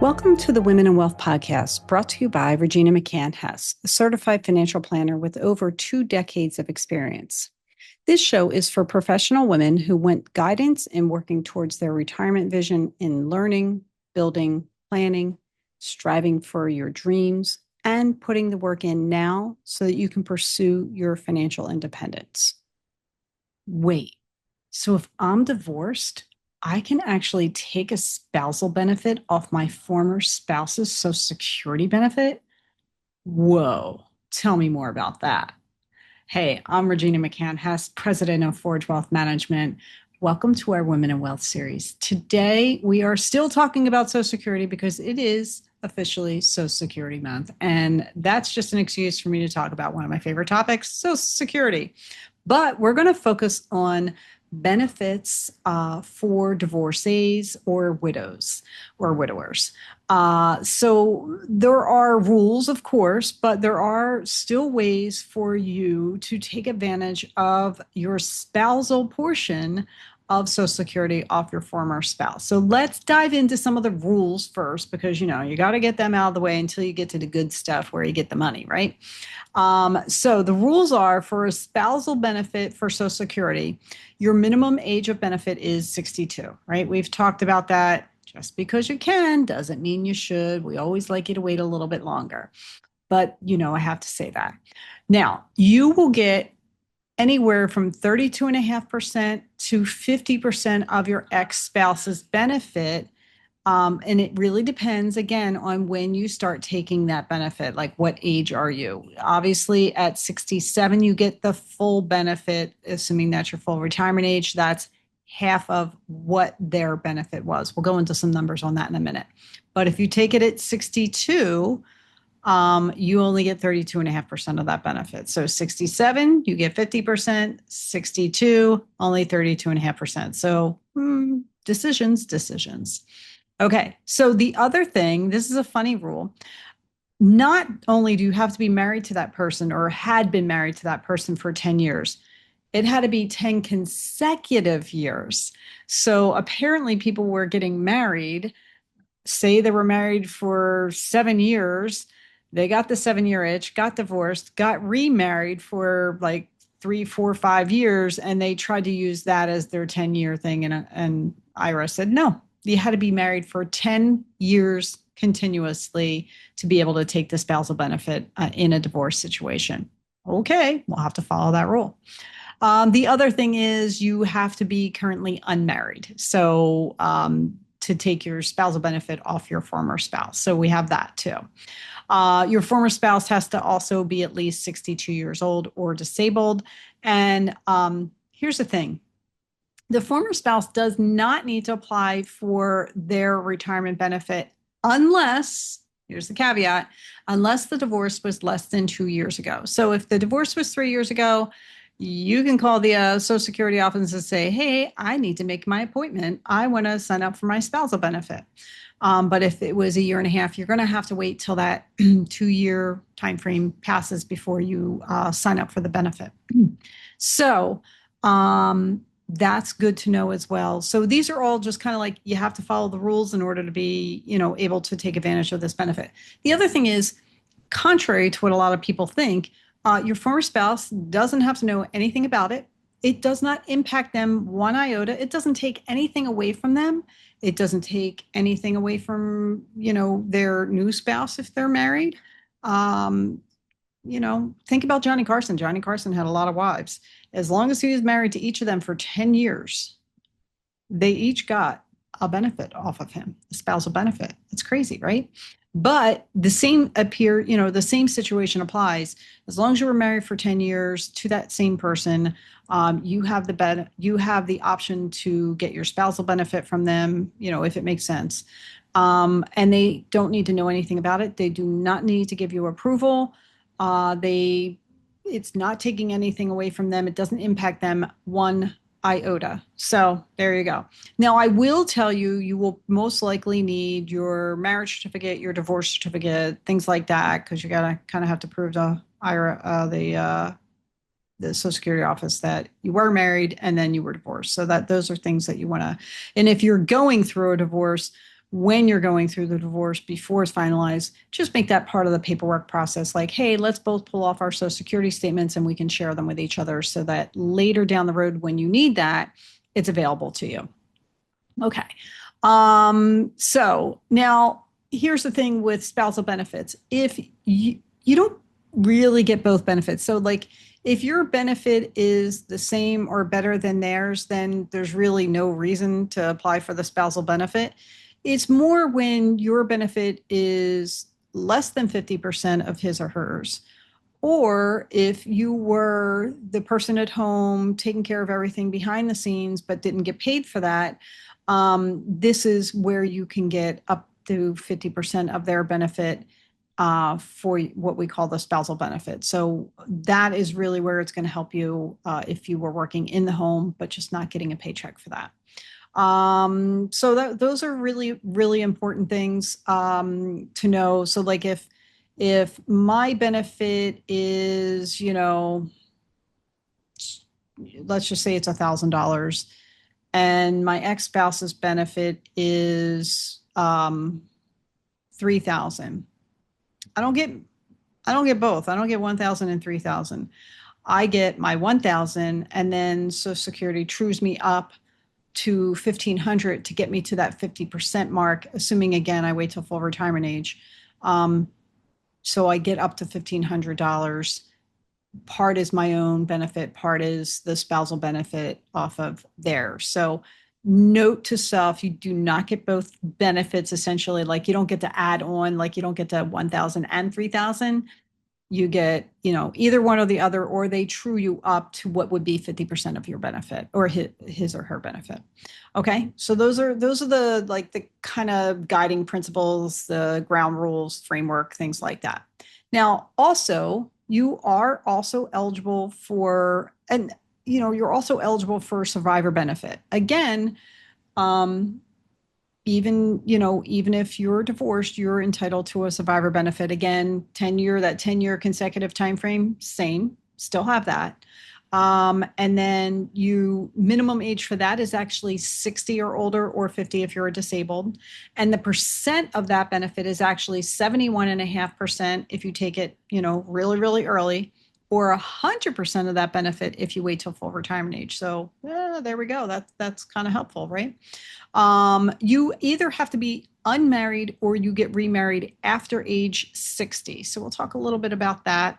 Welcome to the Women in Wealth podcast, brought to you by Regina McCann HESS, a certified financial planner with over 2 decades of experience. This show is for professional women who want guidance in working towards their retirement vision in learning, building, planning, striving for your dreams, and putting the work in now so that you can pursue your financial independence. Wait, so if I'm divorced, I can actually take a spousal benefit off my former spouse's Social Security benefit? Whoa, tell me more about that. Hey, I'm Regina McCann HESS, president of Forge Wealth Management. Welcome to our Women in Wealth series. Today, we are still talking about Social Security because it is officially Social Security Month. And that's just an excuse for me to talk about one of my favorite topics, Social Security. But we're going to focus on benefits for divorcees or widows or widowers. So there are rules, of course, but there are still ways for you to take advantage of your spousal portion of Social Security off your former spouse. So let's dive into some of the rules first, because, you got to get them out of the way until you get to the good stuff where you get the money, right? So the rules are for a spousal benefit for Social Security, your minimum age of benefit is 62, right? We've talked about that. Just because you can doesn't mean you should. We always like you to wait a little bit longer. But, I have to say that. Now, you will get anywhere from 32.5% to 50% of your ex-spouse's benefit. And it really depends, again, on when you start taking that benefit, like what age are you? Obviously, at 67, you get the full benefit, assuming that's your full retirement age. That's half of what their benefit was. We'll go into some numbers on that in a minute. But if you take it at 62, you only get 32.5% of that benefit. So 67, you get 50%, 62, only 32.5%. So decisions. Okay, so the other thing, this is a funny rule. Not only do you have to be married to that person or had been married to that person for 10 years, it had to be 10 consecutive years. So apparently people were getting married, say they were married for 7 years, they got the 7-year itch, got divorced, got remarried for like 3, 4, 5 years, and they tried to use that as their 10-year thing. And IRS said, no, you had to be married for 10 years continuously to be able to take the spousal benefit in a divorce situation. Okay, we'll have to follow that rule. The other thing is you have to be currently unmarried. So to take your spousal benefit off your former spouse. So we have that too. Your former spouse has to also be at least 62 years old or disabled. And here's the thing. The former spouse does not need to apply for their retirement benefit unless, here's the caveat, unless the divorce was less than 2 years ago. So if the divorce was 3 years ago, you can call the Social Security office and say, hey, I need to make my appointment. I want to sign up for my spousal benefit. But if it was a year and a half, you're going to have to wait till that 2-year time frame passes before you sign up for the benefit. So that's good to know as well. So these are all just kind of like you have to follow the rules in order to be, able to take advantage of this benefit. The other thing is, contrary to what a lot of people think, your former spouse doesn't have to know anything about it. It does not impact them one iota. It doesn't take anything away from them. It doesn't take anything away from, their new spouse if they're married. Think about Johnny Carson. Johnny Carson had a lot of wives. As long as he was married to each of them for 10 years, they each got a benefit off of him, a spousal benefit. It's crazy, right? But the same the same situation applies. As long as you were married for 10 years to that same person, you have the option to get your spousal benefit from them, if it makes sense. And they don't need to know anything about it. They do not need to give you approval. It's not taking anything away from them. It doesn't impact them one iota. So there you go. Now, I will tell you, you will most likely need your marriage certificate, your divorce certificate, things like that, because you got to kind of have to prove to the Social Security office that you were married and then you were divorced. So that those are things that you want to, and if you're going through a divorce, when you're going through the divorce before it's finalized, just make that part of the paperwork process. Like, hey, let's both pull off our Social Security statements and we can share them with each other so that later down the road, when you need that, it's available to you. Okay. So now here's the thing with spousal benefits. If you don't really get both benefits. So like if your benefit is the same or better than theirs, then there's really no reason to apply for the spousal benefit. It's more when your benefit is less than 50% of his or hers, or if you were the person at home taking care of everything behind the scenes but didn't get paid for that, this is where you can get up to 50% of their benefit for what we call the spousal benefit. So that is really where it's going to help you if you were working in the home but just not getting a paycheck for that. So those are really, really important things to know. So like if my benefit is, let's just say it's $1,000 and my ex-spouse's benefit is 3,000. I don't get both. I don't get 1,000 and 3,000. I get my 1,000 and then Social Security trues me up to 1,500 to get me to that 50% mark, assuming again I wait till full retirement age. So I get up to $1,500. Part is my own benefit, part is the spousal benefit off of there. So note to self, you do not get both benefits essentially. Like you don't get to add on, like you don't get to 1,000 and 3,000. You get, either one or the other, or they true you up to what would be 50% of your benefit or his or her benefit. Okay. So those are the kind of guiding principles, the ground rules, framework, things like that. Now, also, you are also eligible for, and you're also eligible for survivor benefit. Again, even if you're divorced, you're entitled to a survivor benefit. Again, 10-year consecutive time frame, same, still have that. And then minimum age for that is actually 60 or older, or 50 if you're disabled. And the percent of that benefit is actually 71.5% if you take it, really, really early, or 100% of that benefit if you wait till full retirement age. So there we go. That's kind of helpful, right? You either have to be unmarried or you get remarried after age 60. So we'll talk a little bit about that.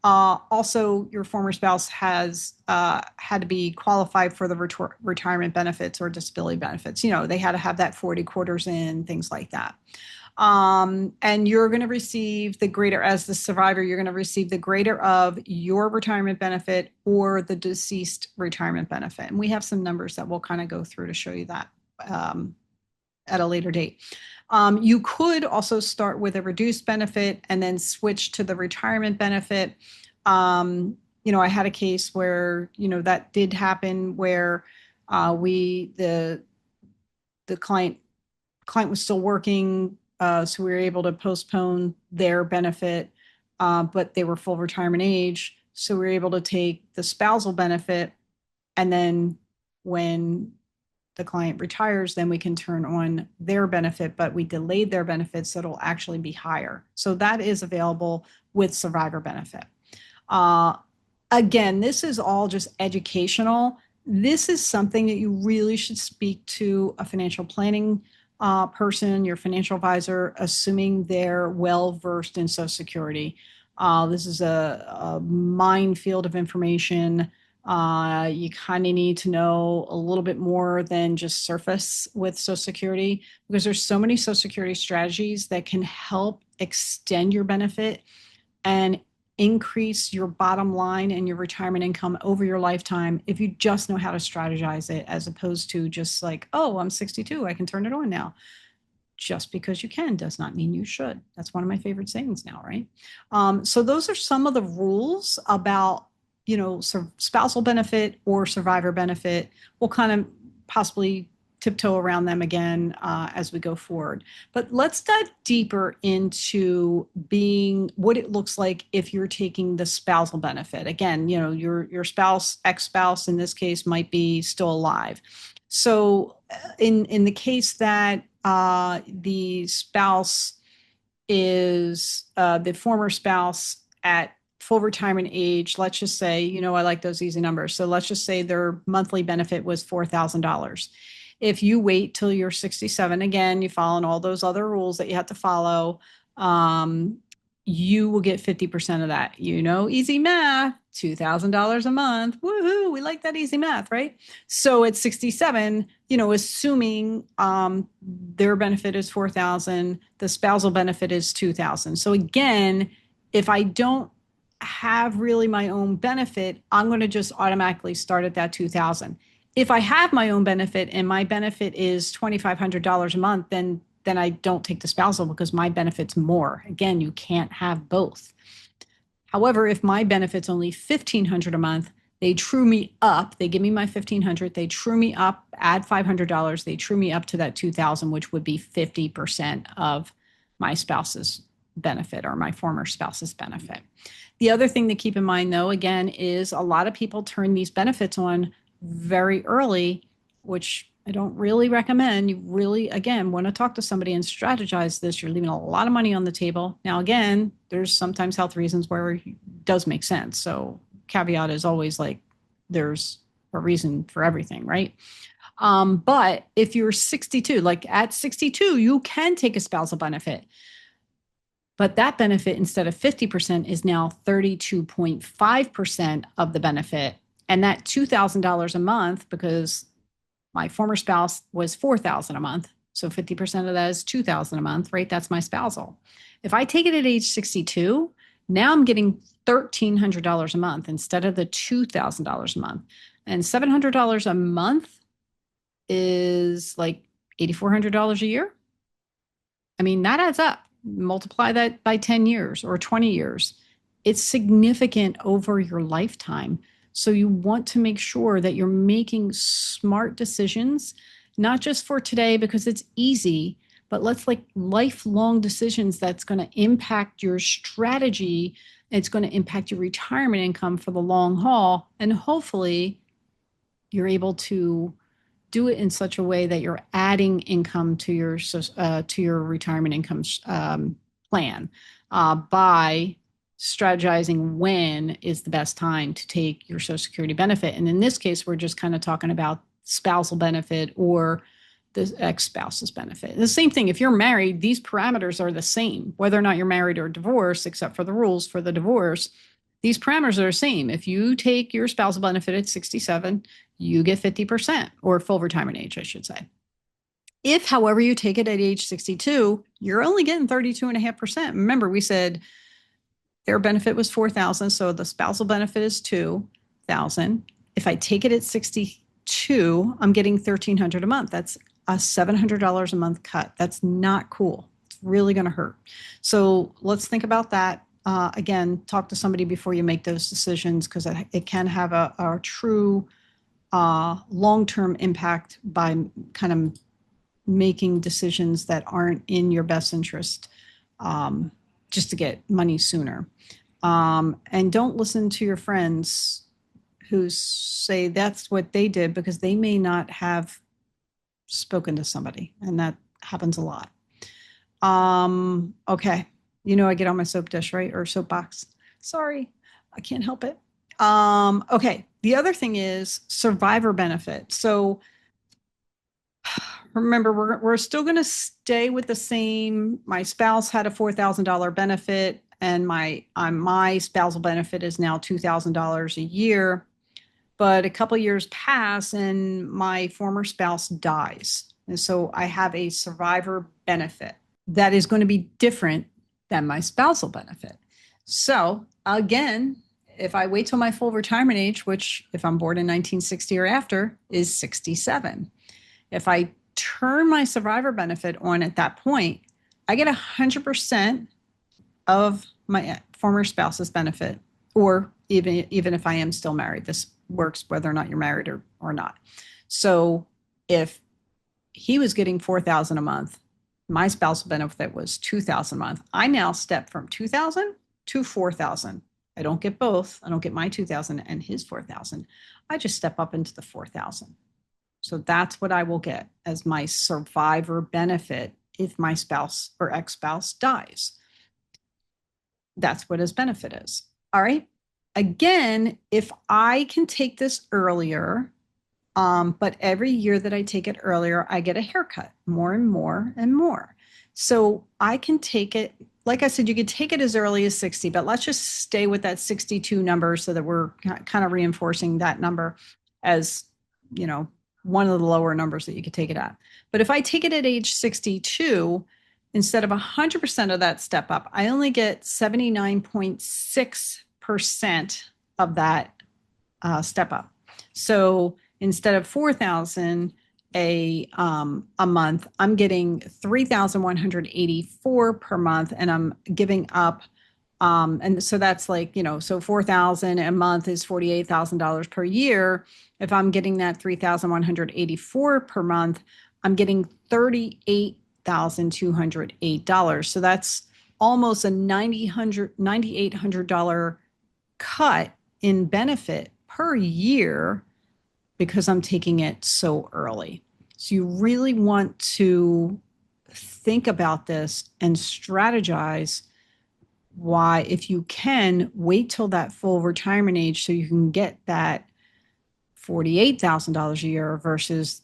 Also, your former spouse has had to be qualified for the retirement benefits or disability benefits. They had to have that 40 quarters in, things like that. And you're going to receive the greater, as the survivor, you're going to receive the greater of your retirement benefit or the deceased retirement benefit. And we have some numbers that we'll kind of go through to show you that at a later date. You could also start with a reduced benefit and then switch to the retirement benefit. I had a case where, that did happen where the client was still working, so we were able to postpone their benefit, but they were full retirement age. So we were able to take the spousal benefit, and then when the client retires, then we can turn on their benefit, but we delayed their benefits, so it'll actually be higher. So that is available with survivor benefit. Again, this is all just educational. This is something that you really should speak to a financial planning person, your financial advisor, assuming they're well-versed in Social Security. This is a minefield of information. You kind of need to know a little bit more than just surface with Social Security, because there's so many Social Security strategies that can help extend your benefit and increase your bottom line and your retirement income over your lifetime if you just know how to strategize it, as opposed to just like, oh, I'm 62, I can turn it on now. Just because you can does not mean you should. That's one of my favorite sayings now, right? So those are some of the rules about spousal benefit or survivor benefit. We'll kind of possibly tiptoe around them again as we go forward. But let's dive deeper into what it looks like if you're taking the spousal benefit. Again, your spouse, ex-spouse in this case, might be still alive. So in the case that the spouse is the former spouse at full retirement age, let's just say, I like those easy numbers. So let's just say their monthly benefit was $4,000. If you wait till you're 67, again, you follow all those other rules that you have to follow, you will get 50% of that. Easy math, $2,000 a month. Woohoo, we like that easy math, right? So at 67, assuming their benefit is 4,000, the spousal benefit is 2,000. So again, if I don't have really my own benefit, I'm going to just automatically start at that 2,000. If I have my own benefit and my benefit is $2,500 a month, then I don't take the spousal because my benefit's more. Again, you can't have both. However, if my benefit's only $1,500 a month, they true me up. They give me my $1,500. They true me up, add $500. They true me up to that $2,000, which would be 50% of my spouse's benefit or my former spouse's benefit. The other thing to keep in mind, though, again, is a lot of people turn these benefits on very early, which I don't really recommend. You really, again, want to talk to somebody and strategize this. You're leaving a lot of money on the table. Now, again, there's sometimes health reasons where it does make sense. So caveat is always like there's a reason for everything, right? But if you're 62, like at 62, you can take a spousal benefit. But that benefit, instead of 50%, is now 32.5% of the benefit. And that $2,000 a month, because my former spouse was $4,000 a month. So 50% of that is $2,000 a month, right? That's my spousal. If I take it at age 62, now I'm getting $1,300 a month instead of the $2,000 a month. And $700 a month is like $8,400 a year. I mean, that adds up. Multiply that by 10 years or 20 years. It's significant over your lifetime. So you want to make sure that you're making smart decisions, not just for today because it's easy, but let's like lifelong decisions that's going to impact your strategy. It's going to impact your retirement income for the long haul. And hopefully you're able to do it in such a way that you're adding income to your retirement income plan by strategizing when is the best time to take your Social Security benefit. And in this case, we're just kind of talking about spousal benefit or the ex-spouse's benefit. The same thing, if you're married, these parameters are the same, whether or not you're married or divorced, except for the rules for the divorce. These parameters are the same. If you take your spousal benefit at 67, you get 50%, or full retirement age, I should say. If, however, you take it at age 62, you're only getting 32.5%. Remember, we said their benefit was 4,000, so the spousal benefit is 2,000. If I take it at 62, I'm getting $1,300 a month. That's a $700 a month cut. That's not cool. It's really going to hurt. So let's think about that. Again, talk to somebody before you make those decisions because it can have a true long-term impact by kind of making decisions that aren't in your best interest just to get money sooner. And don't listen to your friends who say that's what they did because they may not have spoken to somebody, and that happens a lot. Okay. I get on my soap dish, right? Or soapbox. Sorry, I can't help it. Okay. The other thing is survivor benefit. So remember, we're still going to stay with the same. My spouse had a $4,000 benefit, and my spousal benefit is now $2,000 a year. But a couple years pass, and my former spouse dies, and so I have a survivor benefit that is going to be different than my spousal benefit. So again, if I wait till my full retirement age, which if I'm born in 1960 or after, is 67. If I turn my survivor benefit on at that point, I get 100% of my former spouse's benefit, or even if I am still married. This works whether or not you're married or not. So if he was getting $4,000 a month, my spousal benefit was $2,000 a month. I now step from $2,000 to $4,000. I don't get both. I don't get my $2,000 and his $4,000. I just step up into the $4,000. So that's what I will get as my survivor benefit if my spouse or ex-spouse dies. That's what his benefit is. All right. Again, if I can take this earlier, but every year that I take it earlier, I get a haircut more and more and more. So I can take it, like I said, you could take it as early as 60, but let's just stay with that 62 number so that we're kind of reinforcing that number as, you know, one of the lower numbers that you could take it at. But if I take it at age 62, instead of 100% of that step up, I only get 79.6% of that step up. So instead of 4,000 a month, I'm getting 3,184 per month, and I'm giving up. And so that's like, so 4,000 a month is $48,000 per year. If I'm getting that 3,184 per month, I'm getting $38,208. So that's almost a $9,800 cut in benefit per year because I'm taking it so early. So you really want to think about this and strategize why, if you can, wait till that full retirement age so you can get that $48,000 a year versus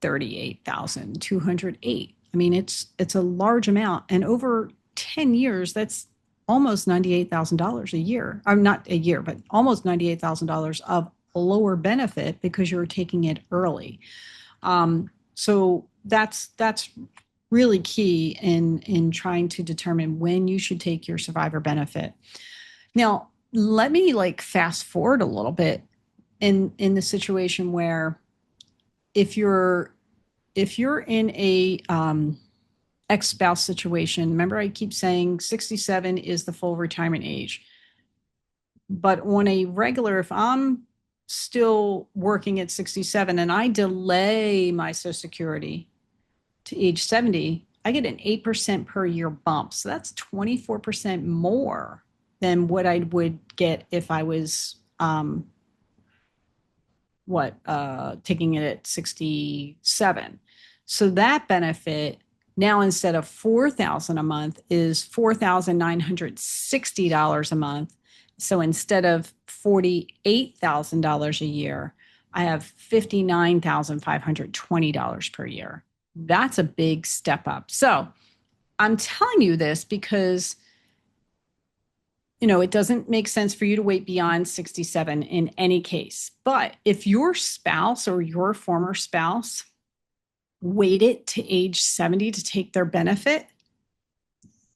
38,208. I mean, it's a large amount, and over 10 years, that's almost $98,000 a year. I'm not a year, but almost $98,000 of lower benefit because you're taking it early. So that's really key in trying to determine when you should take your survivor benefit. Now, let me fast forward a little bit in the situation where if you're in a ex-spouse situation, remember I keep saying 67 is the full retirement age. But on a regular, if I'm still working at 67 and I delay my Social Security to age 70, I get an 8% per year bump. So that's 24% more than what I would get if I was taking it at 67. So that benefit now, instead of $4,000 a month, is $4,960 a month. So instead of $48,000 a year, I have $59,520 per year. That's a big step up. So I'm telling you this because it doesn't make sense for you to wait beyond 67 in any case. But if your spouse or your former spouse waited to age 70 to take their benefit,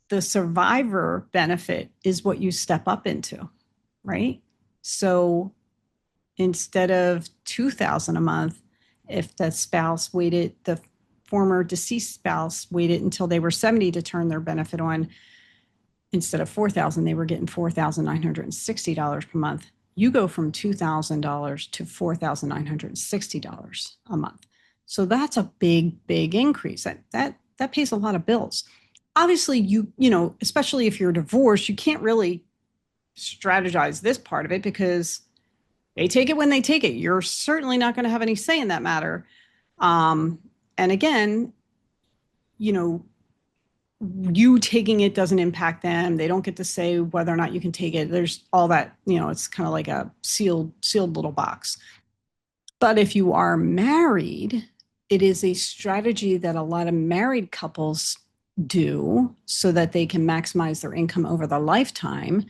the survivor benefit is what you step up into, right? So instead of 2,000 a month, if the former deceased spouse waited until they were 70 to turn their benefit on, instead of 4,000, they were getting $4,960 per month. You go from $2,000 to $4,960 a month. So that's a big, big increase. That pays a lot of bills. Obviously, especially if you're divorced, you can't really strategize this part of it because they take it when they take it. You're certainly not going to have any say in that matter. And again, you taking it doesn't impact them. They don't get to say whether or not you can take it. There's all that, it's kind of like a sealed little box. But if you are married, it is a strategy that a lot of married couples do so that they can maximize their income over the lifetime.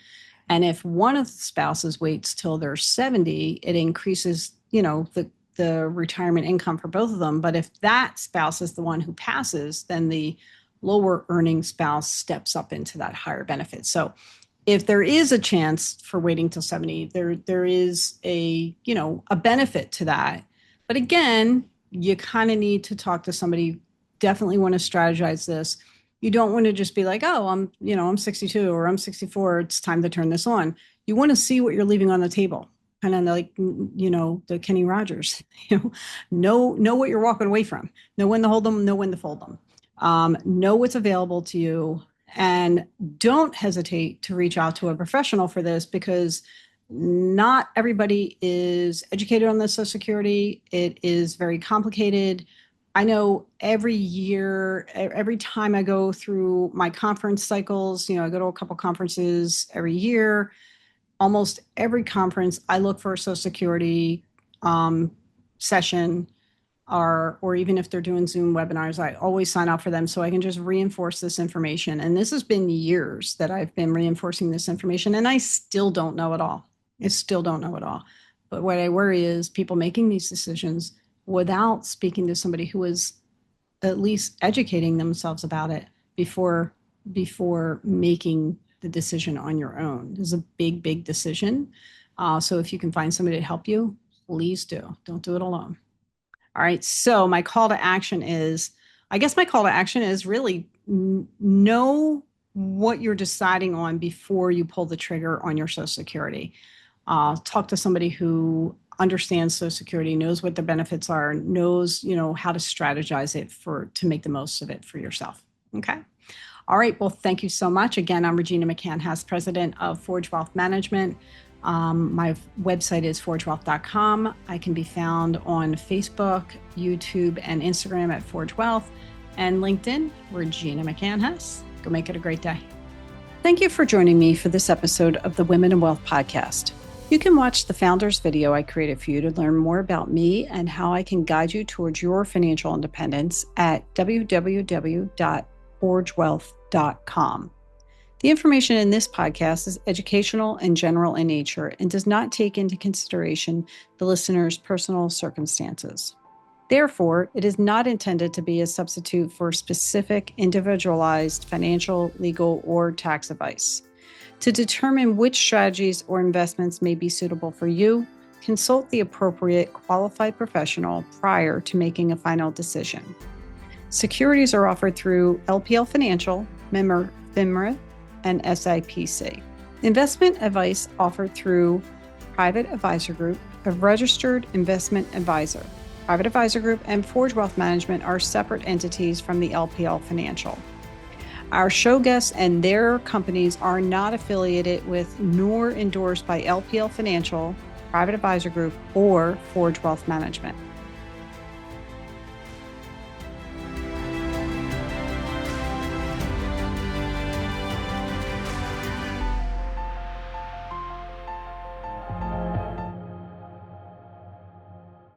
And if one of the spouses waits till they're 70, it increases, the retirement income for both of them. But if that spouse is the one who passes, then the lower earning spouse steps up into that higher benefit. So if there is a chance for waiting till 70, there is a benefit to that. But again, you kind of need to talk to somebody. Definitely want to strategize this. You don't want to just be like, oh, I'm 62 or I'm 64. It's time to turn this on. You want to see what you're leaving on the table. Kind of like, the Kenny Rogers, know what you're walking away from. Know when to hold them, know when to fold them. Know what's available to you, and don't hesitate to reach out to a professional for this because Not everybody is educated on the Social Security. It is very complicated. I know every year, every time I go through my conference cycles, I go to a couple conferences every year. Almost every conference, I look for a Social Security session, or even if they're doing Zoom webinars, I always sign up for them so I can just reinforce this information. And this has been years that I've been reinforcing this information, and I still don't know it all. I still don't know it all. But what I worry is people making these decisions without speaking to somebody who is at least educating themselves about it before making the decision on your own. This is a big, big decision. So if you can find somebody to help you, please do. Don't do it alone. All right. So my call to action is, really know what you're deciding on before you pull the trigger on your Social Security. Talk to somebody who understands Social Security, knows what the benefits are, knows, how to strategize it to make the most of it for yourself. Okay. All right. Well, thank you so much. Again, I'm Regina McCann, HESS president of Forge Wealth Management. My website is forgewealth.com. I can be found on Facebook, YouTube, and Instagram at Forge Wealth, and LinkedIn, Regina McCann HESS. Go make it a great day. Thank you for joining me for this episode of the Women in Wealth podcast. You can watch the founder's video I created for you to learn more about me and how I can guide you towards your financial independence at www.forgewealth.com. The information in this podcast is educational and general in nature and does not take into consideration the listener's personal circumstances. Therefore, it is not intended to be a substitute for specific individualized financial, legal, or tax advice. To determine which strategies or investments may be suitable for you, consult the appropriate qualified professional prior to making a final decision. Securities are offered through LPL Financial, member FINRA, and SIPC. Investment advice offered through Private Advisor Group, a registered investment advisor. Private Advisor Group and Forge Wealth Management are separate entities from the LPL Financial. Our show guests and their companies are not affiliated with nor endorsed by LPL Financial, Private Advisor Group, or Forge Wealth Management.